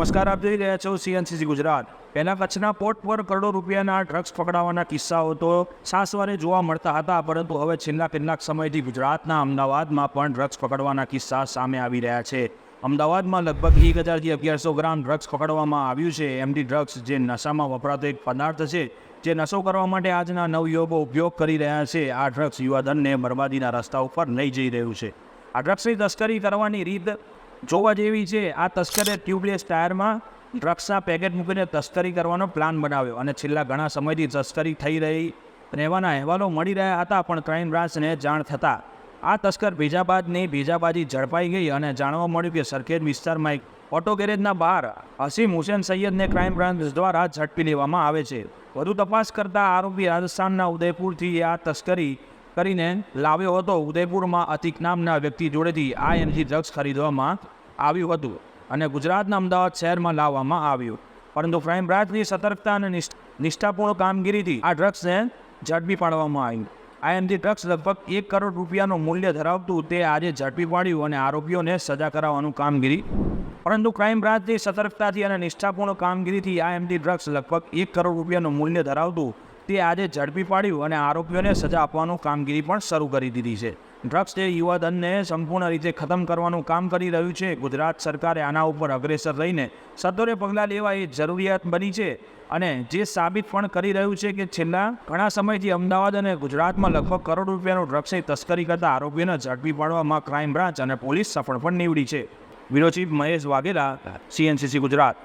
નમસ્કાર, આપ જોઈ રહ્યા છો સીએનસીસી ગુજરાત. પહેલા કચ્છના પોર્ટ પર કરોડો રૂપિયાના ડ્રગ્સ પકડાવાના કિસ્સાઓ તો સાસવારે જોવા મળતા હતા, પરંતુ હવે છેલ્લા કેટલાક સમયથી ગુજરાતના અમદાવાદમાં પણ ડ્રગ્સ પકડવાના કિસ્સા સામે આવી રહ્યા છે. અમદાવાદમાં લગભગ 1000થી 1100 ગ્રામ ડ્રગ્સ પકડવામાં આવ્યું છે. એમડી ડ્રગ્સ જે નશામાં વપરાતો એક પદાર્થ છે, જે નશો કરવા માટે આજના નવયુવકો ઉપયોગ કરી રહ્યા છે. આ ડ્રગ્સ યુવાધનને બરબાદીના રસ્તા ઉપર લઈ જઈ રહ્યું છે. આ ડ્રગ્સની તસ્કરી કરવાની રીત જોવા જેવી છે. આ તસ્કરે ટ્યુબલેસ ટાયરમાં ડ્રગ્સના પેકેટ મૂકીને તસ્કરી કરવાનો પ્લાન બનાવ્યો અને છેલ્લા ઘણા સમયથી તસ્કરી થઈ રહી રહેવાના અહેવાલો મળી રહ્યા હતા, પણ ક્રાઇમ બ્રાન્ચને જાણ થતાં આ તસ્કર ભેજાબાદની ભેજાબાજી ઝડપાઈ ગઈ અને જાણવા મળ્યું કે સરખેજ વિસ્તારમાં એક ઓટો ગેરેજના બહાર હસીમ હુસેન સૈયદને ક્રાઇમ બ્રાન્ચ દ્વારા ઝડપી લેવામાં આવે છે. વધુ તપાસ કરતા આરોપી રાજસ્થાનના ઉદયપુરથી આ તસ્કરી કરીને લાવ્યો હતો. ઉદયપુરમાં અતિક નામના વ્યક્તિ જોડેથી આ એમજી ડ્રગ્સ ખરીદવામાં આવ્યું હતું અને ગુજરાતના અમદાવાદ શહેરમાં લાવવામાં આવ્યું, પરંતુ ક્રાઇમ બ્રાન્ચની સતર્કતા અને નિષ્ઠાપૂર્ણ કામગીરીથી આ ડ્રગ્સને ઝડપી પાડવામાં આવ્યું. આ એમજી ડ્રગ્સ લગભગ 1 કરોડ રૂપિયાનું મૂલ્ય ધરાવતું તે આજે ઝડપી પાડ્યું અને આરોપીઓને સજા કરાવવાનું કામગીરી. પરંતુ ક્રાઇમ બ્રાન્ચની સતર્કતાથી અને નિષ્ઠાપૂર્ણ કામગીરીથી આ એમડી ડ્રગ્સ લગભગ 1 કરોડ રૂપિયાનું મૂલ્ય ધરાવતું તે આજે ઝડપી પાડ્યું અને આરોપીઓને સજા આપવાનું કામગીરી પણ શરૂ કરી દીધી છે. ડ્રગ્સ જે યુવાધનને સંપૂર્ણ રીતે ખતમ કરવાનું કામ કરી રહ્યું છે. ગુજરાત સરકારે આના ઉપર અગ્રેસર રહીને સત્વરે પગલાં લેવા એ જરૂરિયાત બની છે અને જે સાબિત પણ કરી રહ્યું છે કે છેલ્લા ઘણા સમયથી અમદાવાદ અને ગુજરાતમાં લગભગ કરોડ રૂપિયાનું ડ્રગ્સની તસ્કરી કરતા આરોપીઓને ઝડપી પાડવામાં ક્રાઇમ બ્રાન્ચ અને પોલીસ સફળ પણ નીવડી છે. Bureau chief Mahesh Vaghela, CNCC Gujarat.